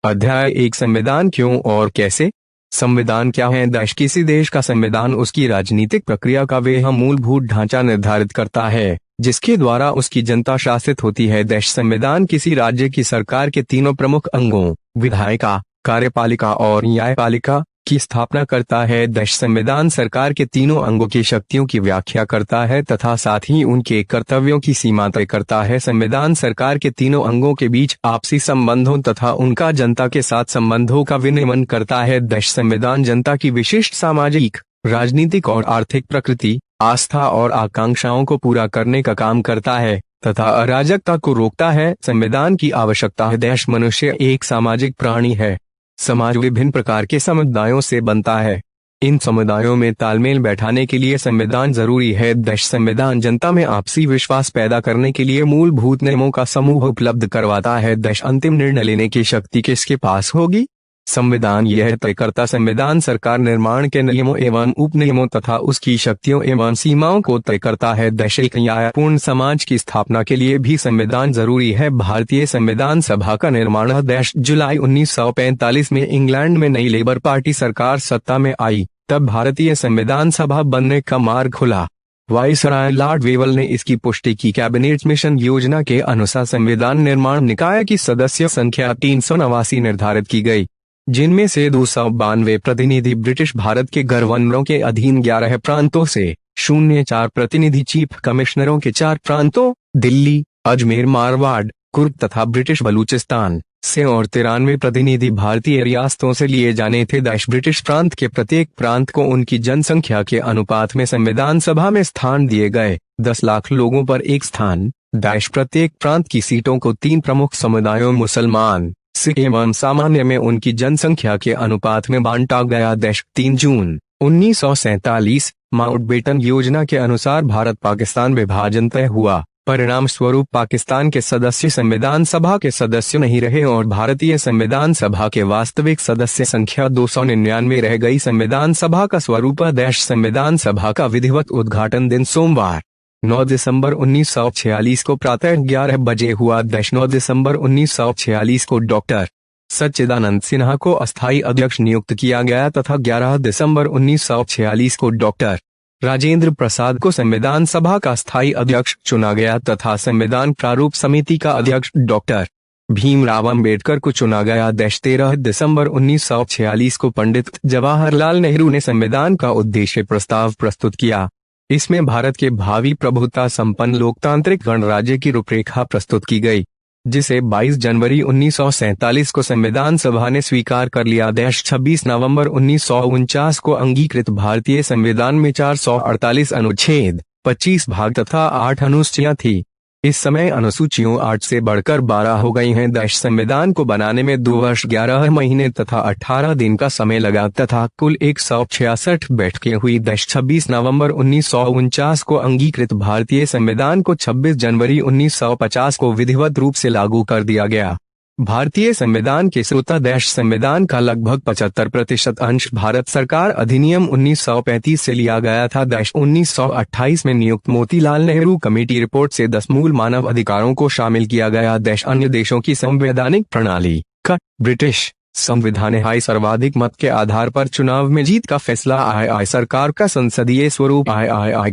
अध्याय 1 संविधान क्यों और कैसे। संविधान क्या है। किसी देश का संविधान उसकी राजनीतिक प्रक्रिया का वह मूलभूत ढांचा निर्धारित करता है जिसके द्वारा उसकी जनता शासित होती है। संविधान किसी राज्य की सरकार के तीनों प्रमुख अंगों विधायिका, कार्यपालिका और न्यायपालिका की स्थापना करता है। संविधान सरकार के तीनों अंगों की शक्तियों की व्याख्या करता है तथा साथ ही उनके कर्तव्यों की सीमा तय करता है। संविधान सरकार के तीनों अंगों के बीच आपसी संबंधों तथा उनका जनता के साथ संबंधों का विनियमन करता है। संविधान जनता की विशिष्ट सामाजिक, राजनीतिक और आर्थिक प्रकृति, आस्था और आकांक्षाओं को पूरा करने का काम करता है तथा अराजकता को रोकता है। संविधान की आवश्यकता है। मनुष्य एक सामाजिक प्राणी है। समाज विभिन्न प्रकार के समुदायों से बनता है। इन समुदायों में तालमेल बैठाने के लिए संविधान जरूरी है। संविधान जनता में आपसी विश्वास पैदा करने के लिए मूलभूत नियमों का समूह उपलब्ध करवाता है। अंतिम निर्णय लेने की शक्ति किसके पास होगी। संविधान यह तय करता संविधान सरकार निर्माण के नियमों एवं उपनियमों तथा उसकी शक्तियों एवं सीमाओं को तय करता है। एक न्यायपूर्ण समाज की स्थापना के लिए भी संविधान जरूरी है। भारतीय संविधान सभा का निर्माण जुलाई 1945 में इंग्लैंड में नई लेबर पार्टी सरकार सत्ता में आई, तब भारतीय संविधान सभा बनने का मार्ग खुला। वाइसराय लॉर्ड वेवल ने इसकी पुष्टि की। कैबिनेट मिशन योजना के अनुसार संविधान निर्माण निकाय की सदस्य संख्या 389 निर्धारित की गई, जिनमें से 292 प्रतिनिधि ब्रिटिश भारत के गवर्नरों के अधीन 11 प्रांतों से, 04 प्रतिनिधि चीफ कमिश्नरों के 4 प्रांतों दिल्ली, अजमेर, मारवाड़, कुर्ग तथा ब्रिटिश बलूचिस्तान से और 93 प्रतिनिधि भारतीय रियासतों से लिए जाने थे। ब्रिटिश प्रांत के प्रत्येक प्रांत को उनकी जनसंख्या के अनुपात में संविधान सभा में स्थान दिए गए। 10 लाख लोगों पर एक स्थान। प्रत्येक प्रांत की सीटों को 3 प्रमुख समुदायों मुसलमान, सिख एवं सामान्य में उनकी जनसंख्या के अनुपात में बांटा गया। 3 जून 1947 माउंटबेटन योजना के अनुसार भारत पाकिस्तान विभाजन तय हुआ। परिणाम स्वरूप पाकिस्तान के सदस्य संविधान सभा के सदस्य नहीं रहे और भारतीय संविधान सभा के वास्तविक सदस्य संख्या 299 रह गई। संविधान सभा का स्वरूप। संविधान सभा का विधिवत उद्घाटन दिन सोमवार 9 दिसंबर 1946 को प्रातः 11 बजे हुआ। 9 दिसंबर 1946 को डॉक्टर सच्चिदानंद सिन्हा को अस्थायी अध्यक्ष नियुक्त किया गया तथा 11 दिसंबर 1946 को डॉक्टर राजेंद्र प्रसाद को संविधान सभा का स्थायी अध्यक्ष चुना गया तथा संविधान प्रारूप समिति का अध्यक्ष डॉक्टर भीमराव अंबेडकर को चुना गया। 13 दिसंबर 1946 को पंडित जवाहरलाल नेहरू ने संविधान का उद्देश्य प्रस्ताव प्रस्तुत किया। इसमें भारत के भावी प्रभुता संपन्न लोकतांत्रिक गणराज्य की रूपरेखा प्रस्तुत की गई, जिसे 22 जनवरी 1947 को संविधान सभा ने स्वीकार कर लिया। 26 नवंबर 1949 को अंगीकृत भारतीय संविधान में 448 अनुच्छेद, 25 भाग तथा 8 अनुसूचियां थी। इस समय अनुसूचियों 8 से बढ़कर 12 हो गई हैं। संविधान को बनाने में 2 वर्ष 11 महीने तथा 18 दिन का समय लगा तथा कुल 166 बैठकें हुई। 26 नवंबर 1949 को अंगीकृत भारतीय संविधान को 26 जनवरी 1950 को विधिवत रूप से लागू कर दिया गया। भारतीय संविधान के स्रोत। संविधान का लगभग 75% अंश भारत सरकार अधिनियम 1935 से लिया गया था। 1928 में नियुक्त मोतीलाल नेहरू कमेटी रिपोर्ट से 10 मूल मानव अधिकारों को शामिल किया गया। अन्य देशों की संवैधानिक प्रणाली का ब्रिटिश संविधान है। सर्वाधिक मत के आधार पर चुनाव में जीत का फैसला। सरकार का संसदीय स्वरूप।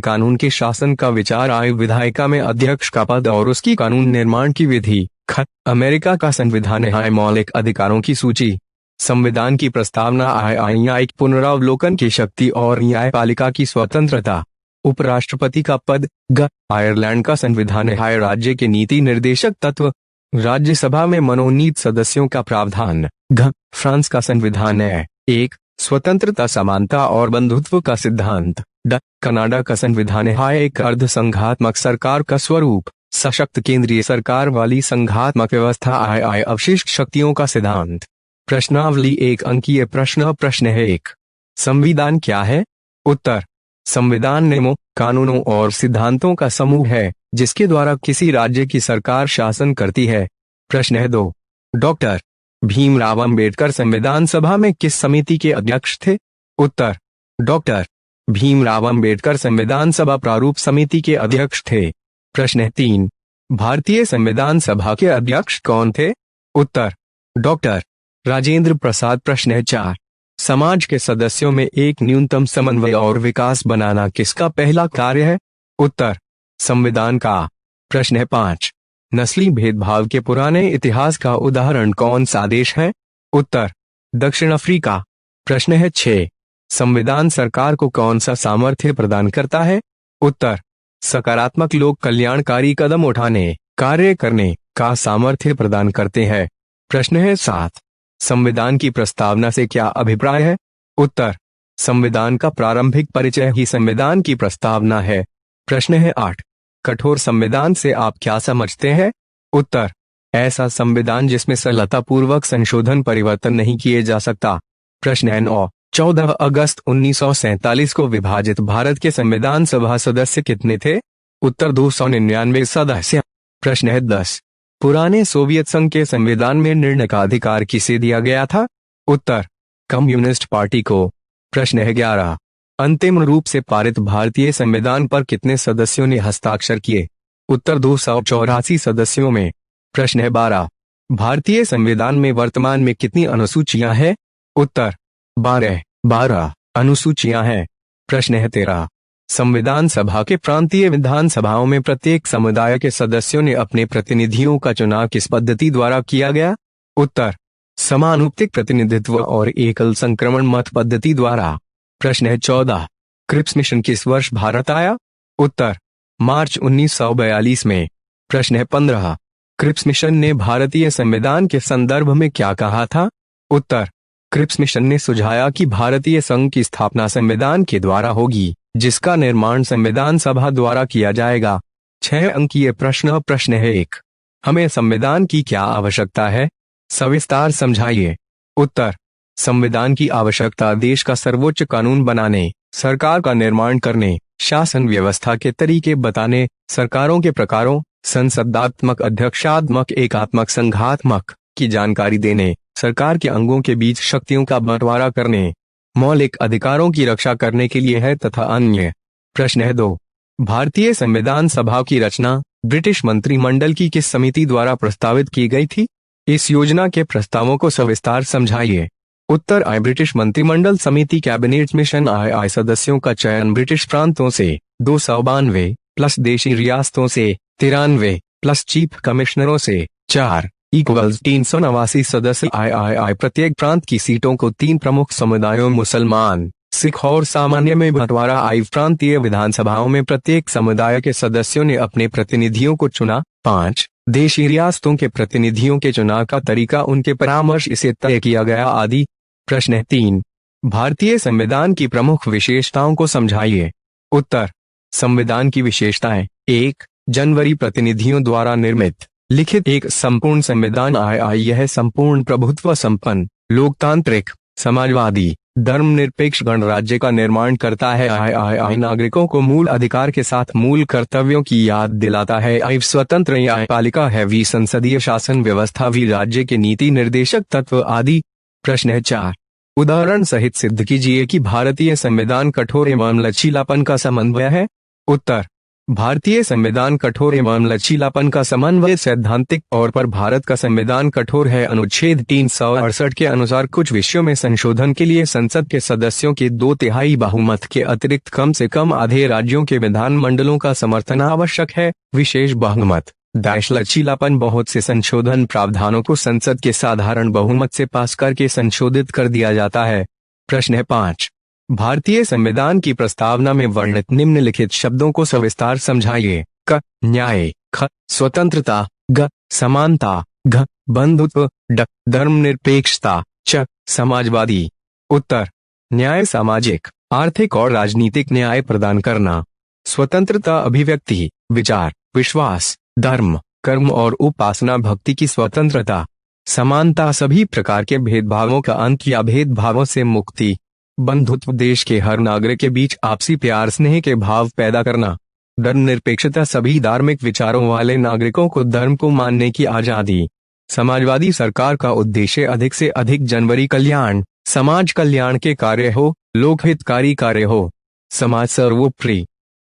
कानून के शासन का विचार। विधायिका में अध्यक्ष का पद और उसकी कानून निर्माण की विधि। अमेरिका का संविधान है। मौलिक अधिकारों की सूची। संविधान की प्रस्तावना। न्यायिक पुनरावलोकन की शक्ति और न्यायपालिका की स्वतंत्रता। उपराष्ट्रपति का पद। आयरलैंड का संविधान है। राज्य के नीति निर्देशक तत्व। राज्यसभा में मनोनीत सदस्यों का प्रावधान। फ्रांस का संविधान है। 1 स्वतंत्रता, समानता और बंधुत्व का सिद्धांत। कनाडा का संविधान है। एक अर्धसंघात्मक सरकार का स्वरूप। सशक्त केंद्रीय सरकार वाली संघात्मक व्यवस्था। अवशिष्ट शक्तियों का सिद्धांत। प्रश्नावली 1 अंकीय प्रश्न। प्रश्न है 1 संविधान क्या है। उत्तर संविधान नियमों, कानूनों और सिद्धांतों का समूह है जिसके द्वारा किसी राज्य की सरकार शासन करती है। प्रश्न है 2 डॉक्टर भीमराव अंबेडकर संविधान सभा में किस समिति के अध्यक्ष थे। उत्तर डॉक्टर भीमराव अंबेडकर संविधान सभा प्रारूप समिति के अध्यक्ष थे। प्रश्न है 3 भारतीय संविधान सभा के अध्यक्ष कौन थे। उत्तर डॉक्टर राजेंद्र प्रसाद। प्रश्न है 4, समाज के सदस्यों में एक न्यूनतम समन्वय और विकास बनाना किसका पहला कार्य है? उत्तर, संविधान का। प्रश्न है 5, नस्ली भेदभाव के पुराने इतिहास का उदाहरण कौन सा देश है? उत्तर, दक्षिण अफ्रीका। प्रश्न है 6, संविधान सरकार को कौन सा सामर्थ्य प्रदान करता है? उत्तर, सकारात्मक लोक कल्याणकारी कदम उठाने, कार्य करने का सामर्थ्य प्रदान करते हैं। प्रश्न है 7, संविधान की प्रस्तावना से क्या अभिप्राय है? उत्तर, संविधान का प्रारंभिक परिचय ही संविधान की प्रस्तावना है। प्रश्न है 8, कठोर संविधान से आप क्या समझते हैं? उत्तर, ऐसा संविधान जिसमें सरलतापूर्वक संशोधन परिवर्तन नहीं किए जा सकता। प्रश्न है 9, 14 अगस्त 1947 को विभाजित भारत के संविधान सभा सदस्य कितने थे? उत्तर, 299 सदस्य। प्रश्न है 10, पुराने सोवियत संघ के संविधान में निर्णय का अधिकार किसे दिया गया था? उत्तर, कम्युनिस्ट पार्टी को। प्रश्न है 11, अंतिम रूप से पारित भारतीय संविधान पर कितने सदस्यों ने हस्ताक्षर किए? उत्तर, 284 सदस्यों में। प्रश्न है 12, भारतीय संविधान में वर्तमान में कितनी अनुसूचियां हैं? उत्तर, 12 अनुसूचियां हैं। प्रश्न है 13, संविधान सभा के प्रांतीय विधानसभाओं में प्रत्येक समुदाय के सदस्यों ने अपने प्रतिनिधियों का चुनाव किस पद्धति द्वारा किया गया? उत्तर, समानुपातिक प्रतिनिधित्व और एकल संक्रमण मत पद्धति द्वारा। प्रश्न है 14, क्रिप्स मिशन किस वर्ष भारत आया? उत्तर, मार्च 1942 में। प्रश्न है 15, क्रिप्स मिशन ने भारतीय संविधान के संदर्भ में क्या कहा था? उत्तर, क्रिप्स मिशन ने सुझाया कि भारतीय संघ की स्थापना संविधान के द्वारा होगी, जिसका निर्माण संविधान सभा द्वारा किया जाएगा। 6 अंकीय प्रश्न। प्रश्न है 1, हमें संविधान की क्या आवश्यकता है? सविस्तार समझाइए। उत्तर, संविधान की आवश्यकता देश का सर्वोच्च कानून बनाने, सरकार का निर्माण करने, शासन व्यवस्था के तरीके बताने, सरकारों के प्रकारों, संसदात्मक, अध्यक्षात्मक, एकात्मक, संघात्मक की जानकारी देने, सरकार के अंगों के बीच शक्तियों का बंटवारा करने, मौलिक अधिकारों की रक्षा करने के लिए है तथा अन्य। प्रश्न है 2, भारतीय संविधान सभा की रचना ब्रिटिश मंत्रिमंडल की किस समिति द्वारा प्रस्तावित की गई थी? इस योजना के प्रस्तावों को सविस्तार समझाइए। उत्तर, ब्रिटिश मंत्रिमंडल समिति कैबिनेट मिशन आई सदस्यों का चयन ब्रिटिश प्रांतों से 292 प्लस देशी रियासतों से 93 प्लस चीफ कमिश्नरों से 4 इक्वल्स 389 सदस्य आई प्रत्येक प्रांत की सीटों को 3 प्रमुख समुदायों मुसलमान, सिख और सामान्य में बंटवारा। प्रांतीय विधानसभाओं में प्रत्येक समुदाय के सदस्यों ने अपने प्रतिनिधियों को चुना। 5 देशी रियासतों के प्रतिनिधियों के चुनाव का तरीका उनके परामर्श से तय किया गया आदि। प्रश्न है 3, भारतीय संविधान की प्रमुख विशेषताओं को समझाइए। उत्तर, संविधान की विशेषताएं: 1 जनवरी प्रतिनिधियों द्वारा निर्मित लिखित एक संपूर्ण संविधान यह संपूर्ण प्रभुत्व संपन्न, लोकतांत्रिक, समाजवादी, धर्मनिरपेक्ष गणराज्य का निर्माण करता है। नागरिकों को मूल अधिकार के साथ मूल कर्तव्यों की याद दिलाता है। स्वतंत्र न्यायपालिका है। संसदीय शासन व्यवस्था राज्य के नीति निर्देशक तत्व आदि। प्रश्न है 4, उदाहरण सहित सिद्ध कीजिए कि भारतीय संविधान कठोर एवं लचीलापन का समन्वय है। उत्तर, भारतीय संविधान कठोर एवं लचीलापन का समन्वय सैद्धांतिक तौर पर भारत का संविधान कठोर है। अनुच्छेद 368 के अनुसार कुछ विषयों में संशोधन के लिए संसद के सदस्यों के 2/3 बहुमत के अतिरिक्त कम से कम आधे राज्यों के विधानमंडलों का समर्थन आवश्यक है। विशेष बहुमत लचीलापन बहुत से संशोधन प्रावधानों को संसद के साधारण बहुमत से पास करके संशोधित कर दिया जाता है। प्रश्न है 5, भारतीय संविधान की प्रस्तावना में वर्णित निम्नलिखित शब्दों को सविस्तार समझाइए। क न्याय, ख स्वतंत्रता, ग समानता, घ बंधुत्व, ड धर्मनिरपेक्षता, च समाजवादी। उत्तर, न्याय सामाजिक, आर्थिक और राजनीतिक न्याय प्रदान करना। स्वतंत्रता अभिव्यक्ति, विचार, विश्वास, धर्म, कर्म और उपासना भक्ति की स्वतंत्रता। समानता सभी प्रकार के भेदभावों का अंत या भेदभावों से मुक्ति। बंधुत्व देश के हर नागरिक के बीच आपसी प्यार स्नेह के भाव पैदा करना। धर्मनिरपेक्षता सभी धार्मिक विचारों वाले नागरिकों को धर्म को मानने की आजादी। समाजवादी सरकार का उद्देश्य अधिक से अधिक जनवरी कल्याण, समाज कल्याण के कार्य हो, लोकहितकारी कार्य हो। समाज सर्वोपरि।